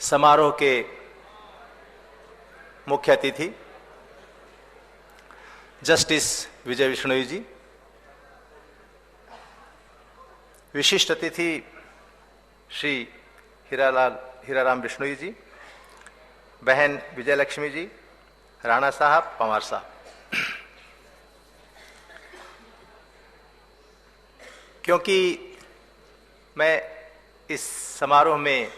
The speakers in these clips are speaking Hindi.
समारोह के मुख्य अतिथि जस्टिस विजय विश्नोई जी, विशिष्ट अतिथि श्री हीराराम बिश्नोई जी, बहन विजयलक्ष्मी जी, राणा साहब, पंवार साहब, क्योंकि मैं इस समारोह में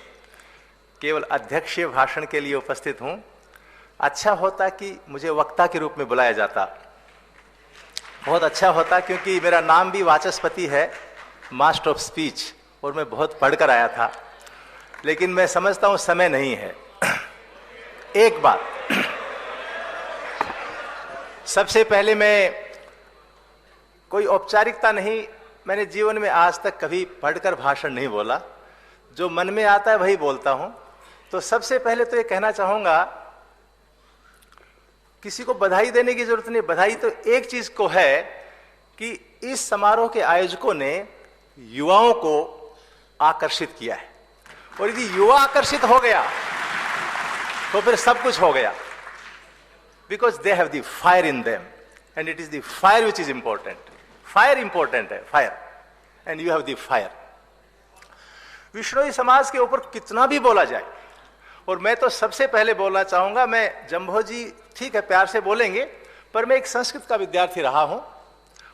केवल अध्यक्षीय भाषण के लिए उपस्थित हूं, अच्छा होता कि मुझे वक्ता के रूप में बुलाया जाता। बहुत अच्छा होता, क्योंकि मेरा नाम भी वाचस्पति है, मास्टर ऑफ स्पीच, और मैं बहुत पढ़कर आया था, लेकिन मैं समझता हूं समय नहीं है। एक बात, सबसे पहले मैं कोई औपचारिकता नहीं, मैंने जीवन में आज तक कभी पढ़कर भाषण नहीं बोला, जो मन में आता है वही बोलता हूं। तो सबसे पहले तो ये कहना चाहूंगा, किसी को बधाई देने की जरूरत नहीं। बधाई तो एक चीज को है कि इस समारोह के आयोजकों ने युवाओं को आकर्षित किया है, और यदि युवा आकर्षित हो गया तो फिर सब कुछ हो गया, because they have the fire in them, and it is the fire which is important. Fire important है, fire, and you have the fire. Bishnoi समाज के ऊपर कितना भी बोला जाए, और मैं तो सबसे पहले बोलना चाहूंगा, मैं जम्भो जी ठीक है प्यार से बोलेंगे, पर मैं एक संस्कृत का विद्यार्थी रहा हूं,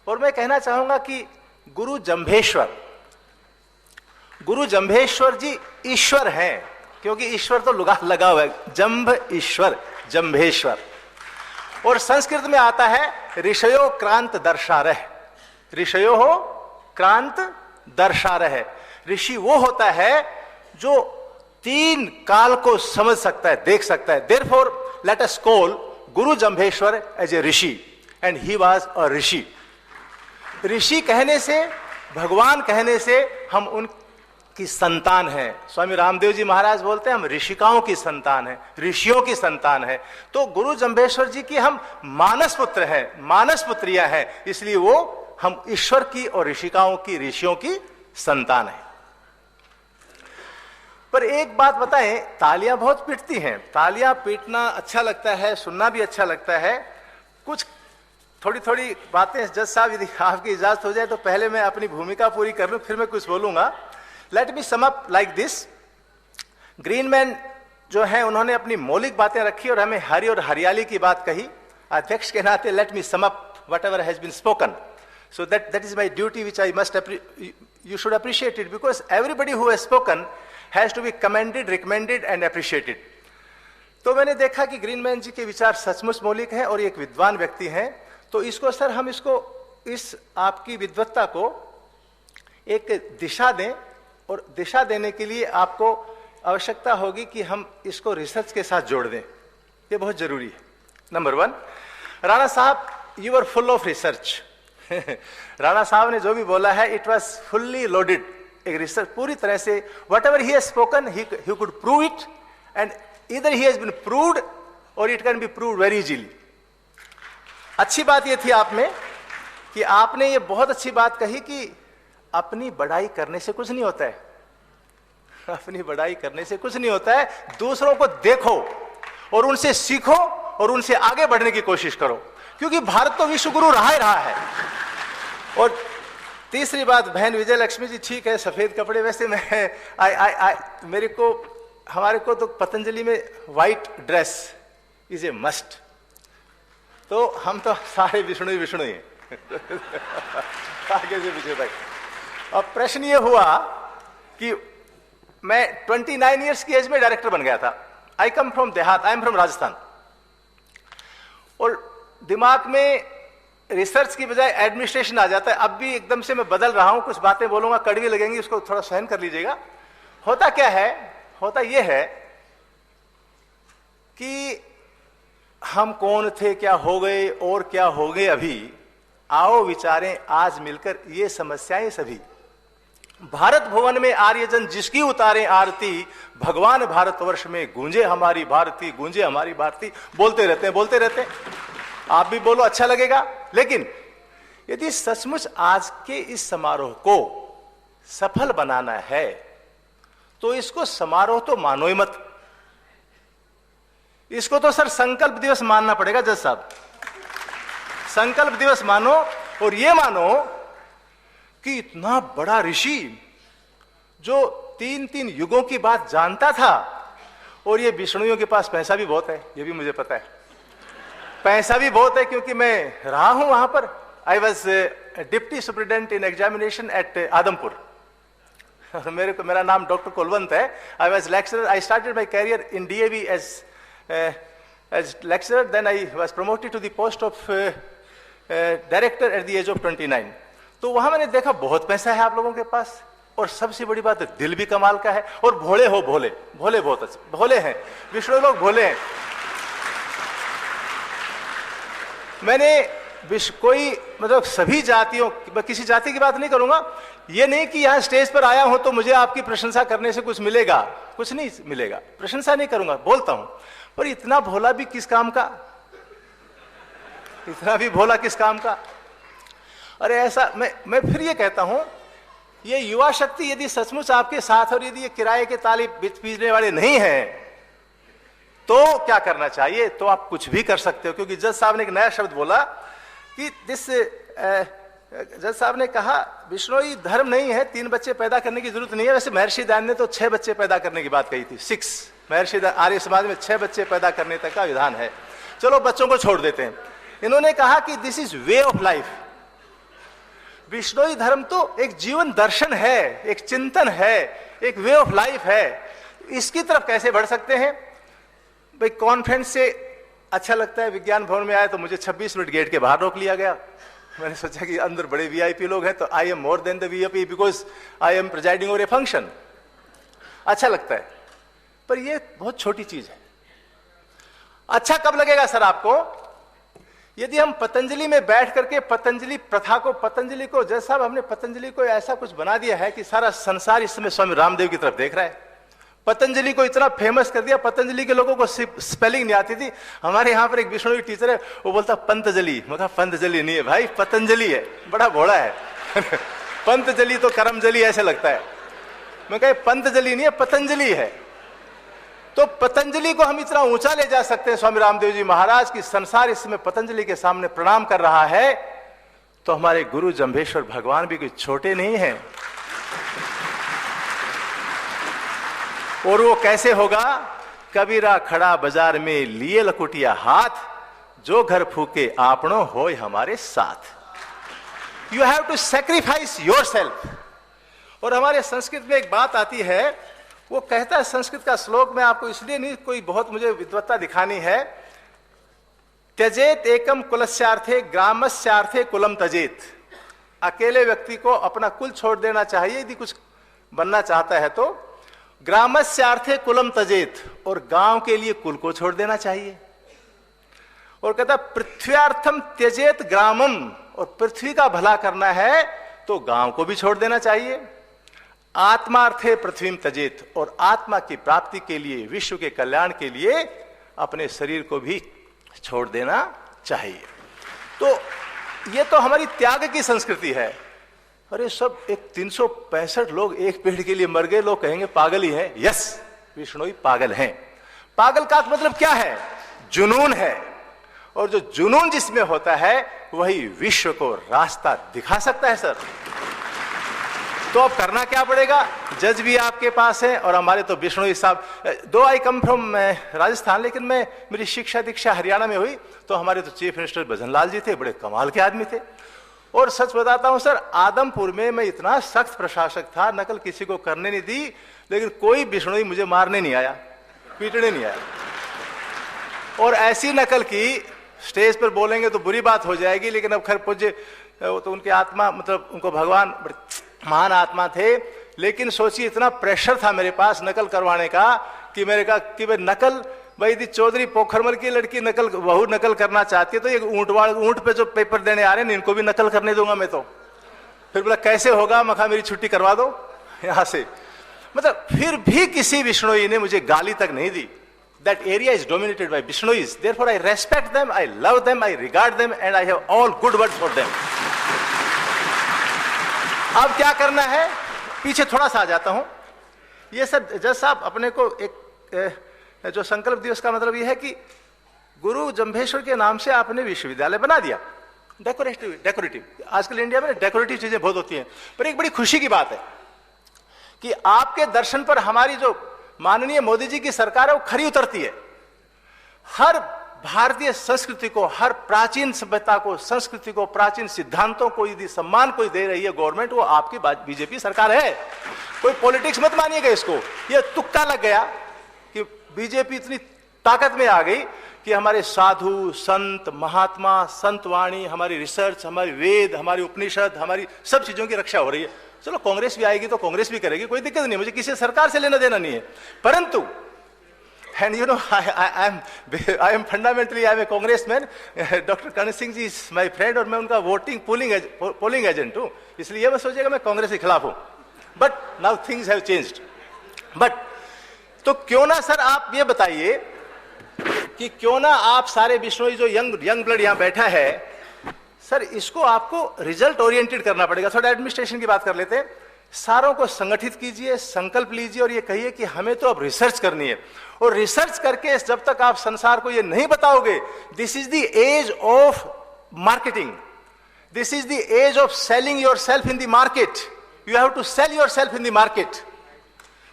और मैं कहना चाहूंगा कि गुरु जंभेश्वर जी ईश्वर हैं, क्योंकि ईश्वर तो लगा हुआ है, जंभ ईश्वर, जंभेश्वर। और संस्कृत में आता है ऋषयो क्रांत दर्शारह, ऋषयो हो क्रांत दर्शारह। ऋषि वो होता है जो तीन काल को समझ सकता है, देख सकता है। Therefore late us call Guru Jambheshwar as a rishi, and he was a rishi. ऋषि कहने से, भगवान कहने से हम उनकी संतान हैं। स्वामी रामदेव जी महाराज बोलते हैं हम ऋषिकाओं की संतान हैं, ऋषियों की संतान है। तो गुरु जंभेश्वर जी की हम मानस पुत्र हैं, मानस पुत्रियां हैं, इसलिए वो हम ईश्वर की और ऋषिकाओं की, ऋषियों की संतान है। पर एक बात बताएं, तालियां बहुत पीटती हैं, तालियां पीटना अच्छा लगता है, सुनना भी अच्छा लगता है। कुछ थोड़ी थोड़ी बातें, जज साहब यदि आपकी इजाजत हो जाए तो पहले मैं अपनी भूमिका पूरी कर लूं, फिर मैं कुछ बोलूंगा। Let me sum up like this. Greenman जो है उन्होंने अपनी मौलिक बातें रखी और हमें हरी और हरियाली की बात कही। अध्यक्ष के नाते let me sum up whatever has been spoken, so that is my duty, which I must you should appreciate it, because everybody who has spoken has to be commended, recommended and appreciated. तो मैंने देखा कि ग्रीनमैन जी के विचार सचमुच मौलिक हैं और एक विद्वान व्यक्ति हैं। तो इसको सर, हम इसको, इस आपकी विद्वत्ता को एक दिशा दें, और दिशा देने के लिए आपको आवश्यकता होगी कि हम इसको रिसर्च के साथ जोड़ दें, ये बहुत जरूरी है। नंबर 1, राणा साहब, you are full of research. Rana साहब ने जो भी बोला है, इट वॉज फुल्ली लोडेड, एक रिसर्च पूरी तरह से। Whatever he has spoken, he could prove it, and either he has been proved और it can be proved very easily. अच्छी बात यह थी आप में कि आपने ये बहुत अच्छी बात कही कि अपनी बड़ाई करने से कुछ नहीं होता है, अपनी बड़ाई करने से कुछ नहीं होता है। दूसरों को देखो और उनसे सीखो और उनसे आगे बढ़ने की कोशिश करो, क्योंकि भारत तो विश्व गुरु रहा ही रहा है। और तीसरी बात, बहन विजय लक्ष्मी जी, ठीक है सफेद कपड़े, वैसे मैं मेरे को, हमारे को तो पतंजलि में white dress is a must, तो हम तो सारे विष्णु ही हैं आगे से पीछे तक। अब प्रश्न ये हुआ कि मैं 29 इयर्स की एज में डायरेक्टर बन गया था। आई कम फ्रॉम देहात, आई एम फ्रॉम राजस्थान, और दिमाग में रिसर्च की बजाय एडमिनिस्ट्रेशन आ जाता है। अब भी एकदम से मैं बदल रहा हूं, कुछ बातें बोलूंगा, कड़वी लगेंगी, उसको थोड़ा सहन कर लीजिएगा। होता क्या है, होता यह है कि हम कौन थे, क्या हो गए और क्या हो गए अभी, आओ विचारें आज मिलकर ये समस्याएं सभी। भारत भुवन में आर्यजन जिसकी उतारे आरती, भगवान भारतवर्ष में गूंजे हमारी भारती, गूंजे हमारी भारती। बोलते रहते हैं, आप भी बोलो, अच्छा लगेगा। लेकिन यदि सचमुच आज के इस समारोह को सफल बनाना है तो इसको समारोह तो मानो ही मत, इसको तो सर संकल्प दिवस मानना पड़ेगा जज साहब। संकल्प दिवस मानो और ये मानो कि इतना बड़ा ऋषि जो 3-3 युगों की बात जानता था, और ये विष्णुओं के पास पैसा भी बहुत है, ये भी मुझे पता है, पैसा भी बहुत है क्योंकि मैं रहा हूं वहां पर। I was deputy superintendent in examination at Adampur. मेरा नाम डॉक्टर कुलवंत है। I was lecturer, I started my career in DAV as lecturer, then I was promoted to the post of director at the age of 29। तो वहां मैंने देखा बहुत पैसा है आप लोगों के पास, और सबसे बड़ी बात है दिल भी कमाल का है, और भोले हो, भोले भोले बहुत अच्छे भोले हैं, विष्णु लोग भोले हैं। मैंने कोई मतलब सभी जातियों, किसी जाति की बात नहीं करूंगा, ये नहीं कि यहां स्टेज पर आया हूं तो मुझे आपकी प्रशंसा करने से कुछ मिलेगा, कुछ नहीं मिलेगा, प्रशंसा नहीं करूंगा, बोलता हूं, पर इतना भोला भी किस काम का, इतना भी भोला किस काम का। अरे ऐसा मैं फिर ये कहता हूं, ये युवा शक्ति यदि सचमुच आपके साथ, और यदि ये किराए के ताली पीछने वाले नहीं हैं, तो क्या करना चाहिए? तो आप कुछ भी कर सकते हो। क्योंकि जज साहब ने एक नया शब्द बोला कि जज साहब ने कहा विष्णोई धर्म नहीं है, 3 बच्चे पैदा करने की जरूरत नहीं है। वैसे महर्षि दान ने तो 6 बच्चे पैदा करने की बात कही थी, 6। महर्षि आर्य समाज में 6 बच्चे पैदा करने तक का विधान है। चलो बच्चों को छोड़ देते हैं। इन्होंने कहा कि this is way of life. Vishnoi धर्म तो एक जीवन दर्शन है, एक चिंतन है, एक वे ऑफ लाइफ है। इसकी तरफ कैसे बढ़ सकते हैं भाई? कॉन्फ्रेंस से अच्छा लगता है, विज्ञान भवन में आए तो मुझे 26 मिनट गेट के बाहर रोक लिया गया। मैंने सोचा कि अंदर बड़े VIP लोग हैं, तो I am more than the VIP because I am presiding over a function. अच्छा लगता है, पर ये बहुत छोटी चीज है। अच्छा कब लगेगा सर आपको? यदि हम पतंजलि में बैठ करके पतंजलि प्रथा को, पतंजलि को, जैसा साहब हमने पतंजलि को ऐसा कुछ बना दिया है कि सारा संसार इस समय स्वामी रामदेव की तरफ देख रहा है। पतंजलि को इतना फेमस कर दिया, पतंजलि के लोगों को स्पेलिंग नहीं आती थी। हमारे यहाँ पर एक विष्णु टीचर है, वो बोलता पंतजलि। मैं कहा पंतजलि नहीं है भाई, पतंजलि है, बड़ा भोला है। पंतजलि तो करमजली ऐसे लगता है। मैं कहा पंतजलि नहीं है, पतंजलि है। तो पतंजलि को हम इतना ऊंचा ले जा सकते हैं स्वामी रामदेव जी महाराज की संसार इस समय पतंजलि के सामने प्रणाम कर रहा है, तो हमारे गुरु जंभेश्वर भगवान भी कोई छोटे नहीं हैं। और वो कैसे होगा? कबीरा खड़ा बाजार में लिए लकुटिया हाथ, जो घर फूके आपनो होय हमारे साथ। You have to sacrifice yourself. और हमारे संस्कृत में एक बात आती है, वो कहता है, संस्कृत का श्लोक में आपको इसलिए नहीं कोई बहुत मुझे विद्वत्ता दिखानी है, त्यजेत एकम कुलस्यार्थे ग्रामस्यार्थे कुलम तजेत। अकेले व्यक्ति को अपना कुल छोड़ देना चाहिए यदि कुछ बनना चाहता है तो। ग्रामस्यार्थे कुलम तजेत, और गांव के लिए कुल को छोड़ देना चाहिए। और कहता पृथ्व्यार्थम त्यजेत ग्रामम, और पृथ्वी का भला करना है तो गांव को भी छोड़ देना चाहिए। आत्मार्थे पृथ्वीम तजेत, और आत्मा की प्राप्ति के लिए, विश्व के कल्याण के लिए अपने शरीर को भी छोड़ देना चाहिए। तो ये तो हमारी त्याग की संस्कृति है। अरे सब एक 365 लोग एक पेड़ के लिए मर गए, लोग कहेंगे पागल ही है। यस, विष्णु ही पागल हैं। पागल का मतलब क्या है? जुनून है। और जो जुनून जिसमें होता है वही विश्व को रास्ता दिखा सकता है सर। तो अब करना क्या पड़ेगा? जज भी आपके पास है, और हमारे तो विष्णु साहब, दो आई कम फ्रॉम राजस्थान, लेकिन मेरी शिक्षा दीक्षा हरियाणा में हुई, तो हमारे तो चीफ मिनिस्टर भजनलाल जी थे, बड़े कमाल के आदमी थे। और सच बताता हूं सर, आदमपुर में मैं इतना सख्त प्रशासक था, नकल किसी को करने नहीं दी, लेकिन कोई विष्णु मुझे मारने नहीं आया, पीटने नहीं आया। और ऐसी नकल की, स्टेज पर बोलेंगे तो बुरी बात हो जाएगी, लेकिन अब खैर पूज्य तो उनकी आत्मा, मतलब उनको भगवान महान आत्मा थे, लेकिन सोचिए इतना प्रेशर था मेरे पास नकल करवाने का कि मेरे कहा कि भाई नकल, भाई यदि चौधरी पोखरमल की लड़की नकल, बहू नकल करना चाहती है तो ये ऊंट पे जो पेपर देने आ रहे हैं इनको भी नकल करने दूंगा मैं तो। फिर बोला कैसे होगा? मैं कहा मेरी छुट्टी करवा दो यहां से। मतलब फिर भी किसी विष्णोई ने मुझे गाली तक नहीं दी। That area is dominated by Vishnois. Therefore, I respect them, I love them, I regard them, and I have all good words for them. अब क्या करना है? पीछे थोड़ा सा आ जाता हूं। ये सब जज साहब अपने को एक जो संकल्प दिवस का मतलब यह है कि गुरु जंभेश्वर के नाम से आपने विश्वविद्यालय बना दिया। डेकोरेटिव आजकल इंडिया में डेकोरेटिव चीजें बहुत होती हैं, पर एक बड़ी खुशी की बात है कि आपके दर्शन पर हमारी जो माननीय मोदी जी की सरकार है वो खरी उतरती है। हर भारतीय संस्कृति को, हर प्राचीन सभ्यता को, संस्कृति को, प्राचीन सिद्धांतों को यदि सम्मान कोई दे रही है गवर्नमेंट, वो आपकी बीजेपी सरकार है। कोई पॉलिटिक्स मत मानिएगा इसको, ये तुक्का लग गया कि बीजेपी इतनी ताकत में आ गई कि हमारे साधु संत महात्मा, संत वाणी, हमारी रिसर्च, हमारी वेद, हमारी उपनिषद, हमारी सब चीजों की रक्षा हो रही है। चलो कांग्रेस भी आएगी तो कांग्रेस भी करेगी, कोई दिक्कत नहीं, मुझे किसी सरकार से लेना देना नहीं है। परंतु and you know I am fundamentally I am a congressman, doctor Karan Singh ji is my friend और मैं उनका वोटिंग पोलिंग एजेंट हूं, इसलिए ये मैं सोचेगा मैं कांग्रेस के खिलाफ हूं। But now things have changed. But तो क्यों ना सर आप ये बताइए कि क्यों ना आप सारे बिश्नोई जो यंग ब्लड यहां बैठा है सर, इसको आपको रिजल्ट ओरिएंटेड करना पड़ेगा। थोड़ा एडमिनिस्ट्रेशन की बात कर लेते हैं। सारों को संगठित कीजिए, संकल्प लीजिए और ये कहिए कि हमें तो अब रिसर्च करनी है, और रिसर्च करके जब तक आप संसार को ये नहीं बताओगे, this is the age of marketing, this is the age of selling yourself in the market, you have to sell yourself in the market.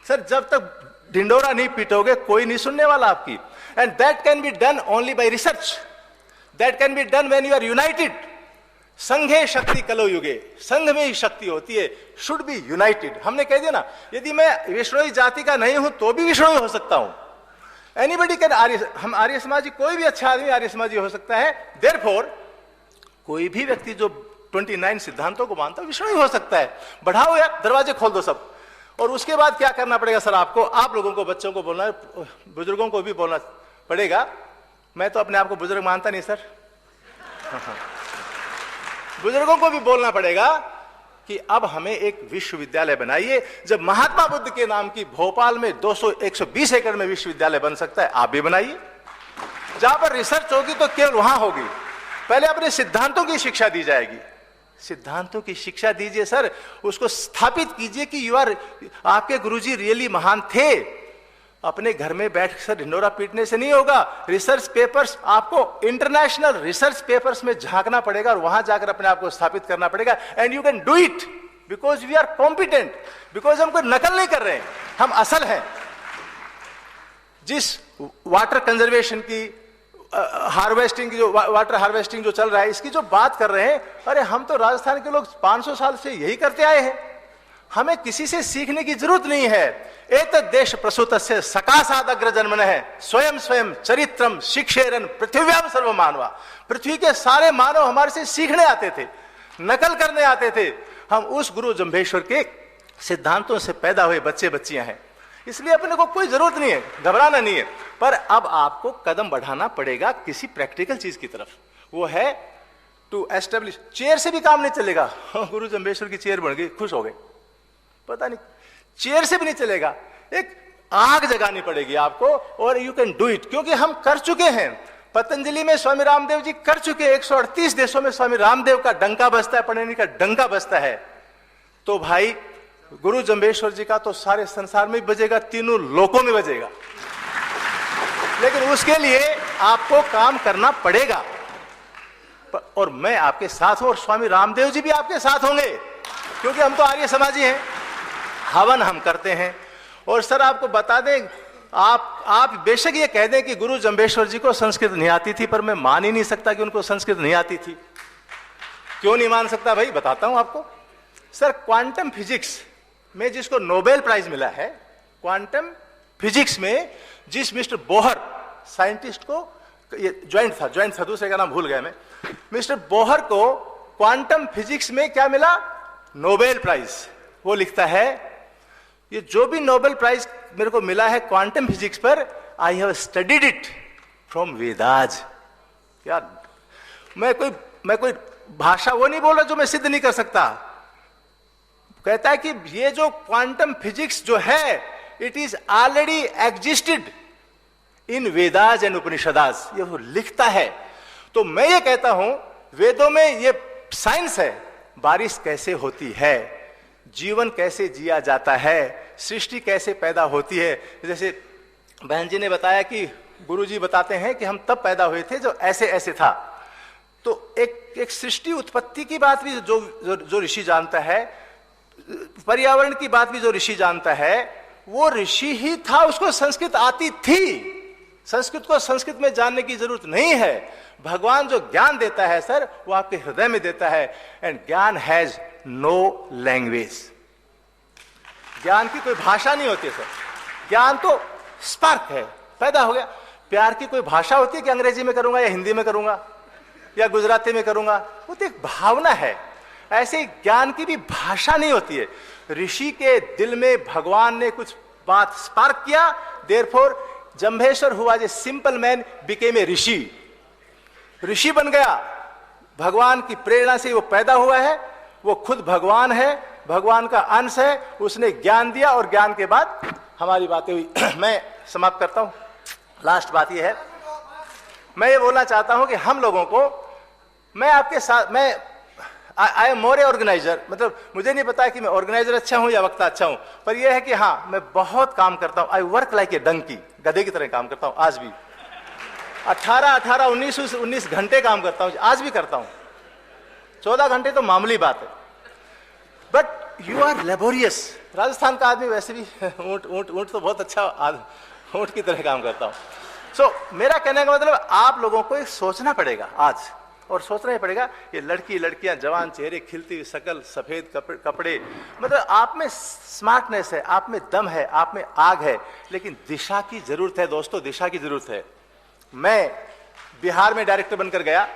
Sir जब तक ढिंडोरा नहीं पीटोगे कोई नहीं सुनने वाला आपकी। And that can be done only by research, that can be done when you are united. संघे शक्ति कलो युगे, संघ में ही शक्ति होती है, शुड बी यूनाइटेड। हमने कह दिया ना, यदि मैं विष्णोई जाति का नहीं हूं तो भी विष्णोई हो सकता हूं। एनीबडी कैन हम आर्य समाजी, कोई भी अच्छा आदमी आर्य समाजी हो सकता है। देयरफॉर कोई भी व्यक्ति जो 29 सिद्धांतों को मानता है विष्णोई हो सकता है। बढ़ाओ यार, दरवाजे खोल दो सब। और उसके बाद क्या करना पड़ेगा सर आपको, आप लोगों को, बच्चों को बोलना, बुजुर्गों को भी बोलना पड़ेगा। मैं तो अपने आप को बुजुर्ग मानता नहीं सर, बुजुर्गों को भी बोलना पड़ेगा कि अब हमें एक विश्वविद्यालय बनाइए। जब महात्मा बुद्ध के नाम की भोपाल में 120 एकड़ में विश्वविद्यालय बन सकता है, आप भी बनाइए। जहां पर रिसर्च होगी तो केवल वहां होगी। पहले अपने सिद्धांतों की शिक्षा दी जाएगी, सिद्धांतों की शिक्षा दीजिए सर, उसको स्थापित कीजिए कि यू आर, आपके गुरुजी रियली महान थे। अपने घर में बैठ कर ढिंडोरा पीटने से नहीं होगा। रिसर्च पेपर्स, आपको इंटरनेशनल रिसर्च पेपर्स में झांकना पड़ेगा और वहां जाकर अपने आप को स्थापित करना पड़ेगा। And you can do it because we are competent, because हम कोई नकल नहीं कर रहे हैं, हम असल हैं। जिस वाटर कंजर्वेशन की, हार्वेस्टिंग की, जो वाटर हार्वेस्टिंग जो चल रहा है, इसकी जो बात कर रहे हैं, अरे हम तो राजस्थान के लोग 500 साल से यही करते आए हैं, हमें किसी से सीखने की जरूरत नहीं है। एतद् देश प्रसूतस्य सकाशादग्र जन्मन है, स्वयं स्वयं चरित्रम शिक्षेरन पृथ्व्याम सर्व मानवा। पृथ्वी के सारे मानव हमारे से सीखने आते थे, नकल करने आते थे। हम उस गुरु जंभेश्वर के सिद्धांतों से पैदा हुए बच्चे बच्चियां हैं, इसलिए अपने को कोई जरूरत नहीं है, घबराना नहीं है। पर अब आपको कदम बढ़ाना पड़ेगा किसी प्रैक्टिकल चीज की तरफ, वो है टू एस्टेब्लिश। चेयर से भी काम नहीं चलेगा। गुरु जंभेश्वर की चेयर बन गई, खुश हो गए, पता नहीं, चेयर से भी नहीं चलेगा, एक आग जगानी पड़ेगी आपको। और यू कैन डू इट, क्योंकि हम कर चुके हैं। पतंजलि में स्वामी रामदेव जी कर चुके, 138 देशों में स्वामी रामदेव का डंका बजता है, पढ़ने का डंका बजता है। तो भाई गुरु जंभेश्वर जी का तो सारे संसार में बजेगा, तीनों लोकों में बजेगा। लेकिन उसके लिए आपको काम करना पड़ेगा, और मैं आपके साथ हूं, और स्वामी रामदेव जी भी आपके साथ होंगे, क्योंकि हम तो आर्य समाजी हैं। हवन हम करते हैं। और सर आपको बता दें, आप बेशक ये कह दें कि गुरु जंभेश्वर जी को संस्कृत नहीं आती थी, पर मैं मान ही नहीं सकता कि उनको संस्कृत नहीं आती थी। क्यों नहीं मान सकता भाई, बताता हूं आपको। सर क्वांटम फिजिक्स में जिसको नोबेल प्राइज मिला है, क्वांटम फिजिक्स में जिस मिस्टर बोहर साइंटिस्ट को, ये ज्वाइंट था, दूसरे का नाम भूल गया मैं, मिस्टर बोहर को क्वांटम फिजिक्स में क्या मिला, नोबेल प्राइज। वो लिखता है, ये जो भी नोबेल प्राइज मेरे को मिला है क्वांटम फिजिक्स पर, I have studied it from Vedas. यार मैं कोई भाषा वो नहीं बोल रहा जो मैं सिद्ध नहीं कर सकता। कहता है कि ये जो क्वांटम फिजिक्स जो है, it is already existed in Vedas and Upanishads, ये वो लिखता है। तो मैं ये कहता हूं, वेदों में ये साइंस है, बारिश कैसे होती है, जीवन कैसे जिया जाता है, सृष्टि कैसे पैदा होती है। जैसे बहन जी ने बताया कि गुरुजी बताते हैं कि हम तब पैदा हुए थे जो ऐसे ऐसे था। तो एक सृष्टि उत्पत्ति की बात भी जो ऋषि जानता है, पर्यावरण की बात भी जो ऋषि जानता है, वो ऋषि ही था, उसको संस्कृत आती थी। संस्कृत को संस्कृत में जानने की जरूरत नहीं है। भगवान जो ज्ञान देता है सर, वो आपके हृदय में देता है। एंड ज्ञान हैज नो लैंग्वेज। ज्ञान की कोई भाषा नहीं होती सर। ज्ञान तो स्पार्क है, पैदा हो गया। प्यार की कोई भाषा होती है कि अंग्रेजी में करूंगा या हिंदी में करूंगा या गुजराती में करूंगा? वो तो एक भावना है। ऐसे ज्ञान की भी भाषा नहीं होती है। ऋषि के दिल में भगवान ने कुछ बात स्पार्क किया, देयरफॉर जंभेश्वर हुआ जे सिंपल मैन बिकेम ए ऋषि। ऋषि बन गया, भगवान की प्रेरणा से वो पैदा हुआ है। वो खुद भगवान है, भगवान का अंश है। उसने ज्ञान दिया और ज्ञान के बाद हमारी बातें हुई। मैं समाप्त करता हूं। लास्ट बात ये है, मैं ये बोलना चाहता हूं कि हम लोगों को, मैं आपके साथ, मैं I am more A organiser, मतलब मुझे नहीं पता कि मैं ऑर्गेनाइजर अच्छा हूं या वक्ता अच्छा हूं, पर यह है कि हाँ, मैं बहुत काम करता हूं। I work like a donkey, गधे की तरह काम करता हूं। आज भी 19 घंटे काम करता हूं, आज भी करता हूं। 14 घंटे तो मामूली बात है, but you are laborious. Rajasthan का आदमी वैसे भी ऊंट तो बहुत अच्छा ऊंट की तरह काम करता हूं। सो मेरा कहने का मतलब, आप लोगों को एक सोचना पड़ेगा आज, और सोचना ही पड़ेगा। ये लड़की लड़कियां, जवान चेहरे, खिलती हुई शकल, सफेद कपड़े, मतलब आप में स्मार्टनेस है, आप में दम है, आप में आग है, लेकिन दिशा की जरूरत है दोस्तों, दिशा की जरूरत है। मैं बिहार में डायरेक्टर बनकर गया,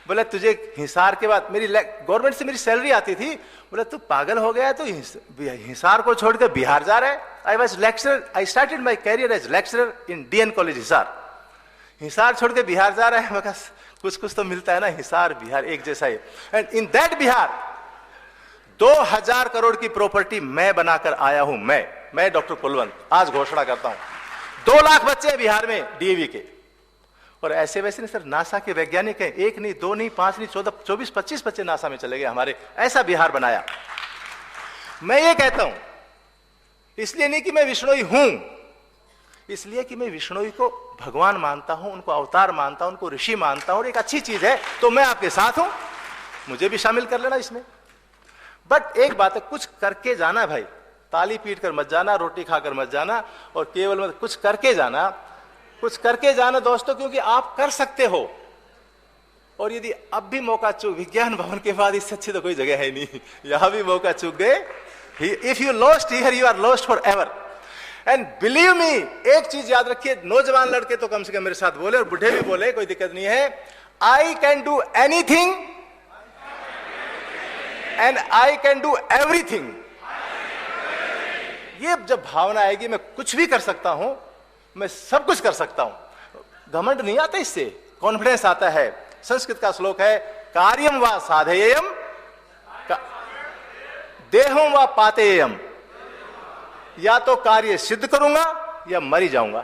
बोला तुझे हिसार के बाद, मेरी गवर्नमेंट से मेरी सैलरी आती थी, बोला तू पागल हो गया, तो हिसार को छोड़कर बिहार जा रहा है। I was lecturer, I started my career as lecturer in DN college Hisar. Hisar छोड़ के बिहार जा रहा है, मैं कुछ तो मिलता है ना, हिसार बिहार एक जैसा ही। And in that Bihar 2000 crore की प्रॉपर्टी मैं बनाकर आया हूं। मैं डॉक्टर कुलवंत आज घोषणा करता हूं। 2 लाख बच्चे हैं बिहार में DAV के, और ऐसे वैसे नहीं सर, नासा के वैज्ञानिक हैं, 1 नहीं, 2 नहीं, 5 नहीं, 14, 24, 25 बच्चे नासा में चले गए हमारे। ऐसा बिहार बनाया। मैं ये कहता हूं, इसलिए नहीं कि मैं विष्णोई हूं, इसलिए कि मैं विष्णोई को भगवान मानता हूं, उनको अवतार मानता हूं, उनको ऋषि मानता हूं, और एक अच्छी चीज है तो मैं आपके साथ हूं, मुझे भी शामिल कर लेना इसमें। बट एक बात है, कुछ करके जाना भाई, ताली पीट कर मत जाना, रोटी खाकर मत जाना, और केवल मत, कुछ करके जाना, कुछ करके जाना दोस्तों, क्योंकि आप कर सकते हो। और यदि अब भी मौका चूक, विज्ञान भवन के बाद इससे अच्छी तो कोई जगह है नहीं, यहां भी मौका चूक गए, if you lost here you are lost forever. And believe me, एक चीज याद रखिए, नौजवान लड़के तो कम से कम मेरे साथ बोले, और बुढ़े भी बोले, कोई दिक्कत नहीं है। I can do anything and I can do everything. ये जब भावना आएगी, मैं कुछ भी कर सकता हूं, मैं सब कुछ कर सकता हूं, घमंड नहीं आता, इससे कॉन्फिडेंस आता है। संस्कृत का श्लोक है, कार्यम व साधेयम देहम व पातेयम, या तो कार्य सिद्ध करूंगा या मरी जाऊंगा।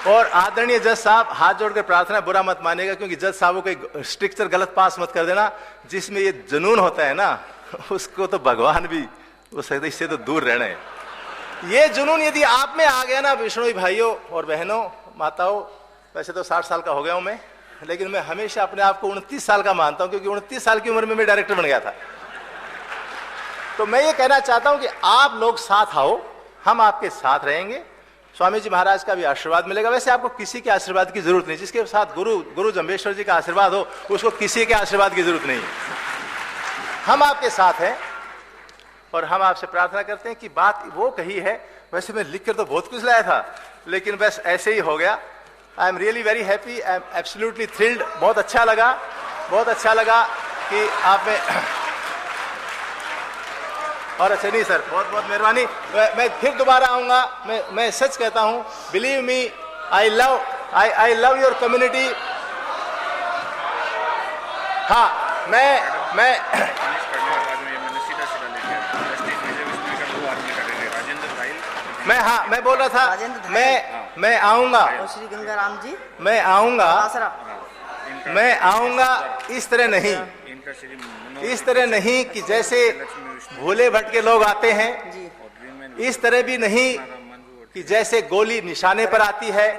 और आदरणीय जज साहब, हाथ जोड़कर प्रार्थना, बुरा मत मानेगा, क्योंकि जज साहबों को स्ट्रिक्चर गलत पास मत कर देना। जिसमें ये जुनून होता है ना, उसको तो भगवान भी इससे तो दूर रहना है। ये जुनून यदि आप में आ गया ना विष्णोई भाइयों और बहनों, माताओं, वैसे तो 60 साल का हो गया हूं मैं, लेकिन मैं हमेशा अपने आप को 29 साल का मानता हूं, क्योंकि 29 साल की उम्र में मैं डायरेक्टर बन गया था। तो मैं ये कहना चाहता हूं कि आप लोग साथ आओ, हम आपके साथ रहेंगे। स्वामी जी महाराज का भी आशीर्वाद मिलेगा। वैसे आपको किसी के आशीर्वाद की जरूरत नहीं, जिसके साथ गुरु जंभेश्वर जी का आशीर्वाद हो, उसको किसी के आशीर्वाद की जरूरत नहीं। हम आपके साथ हैं, और हम आपसे प्रार्थना करते हैं कि बात वो कही है। वैसे मैं लिख कर तो बहुत कुछ लाया था, लेकिन बस ऐसे ही हो गया। I am really very happy, I am absolutely thrilled. बहुत अच्छा लगा कि आप में, और अच्छा नहीं सर, बहुत बहुत मेहरबानी। मैं फिर दोबारा आऊंगा। मैं सच कहता हूं, believe me, I love your community. हाँ, मैं हाँ, मैं बोल रहा था, मैं आऊंगा, श्री गंगा राम जी, मैं आऊंगा इस तरह नहीं, इस तरह नहीं कि जैसे भोले भटके लोग आते हैं, इस तरह भी नहीं कि जैसे गोली निशाने पर आती है,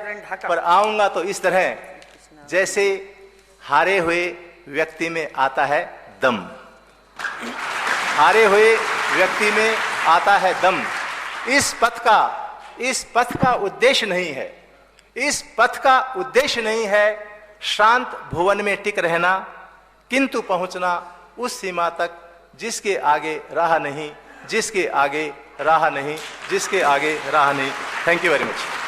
पर आऊंगा तो इस तरह जैसे हारे हुए व्यक्ति में आता है दम। हारे हुए व्यक्ति में आता है दम। इस पथ का उद्देश्य नहीं है, इस पथ का उद्देश्य नहीं है शांत भुवन में टिक रहना, किंतु पहुंचना उस सीमा तक जिसके आगे राह नहीं, जिसके आगे राह नहीं, जिसके आगे राह नहीं। Thank you very much.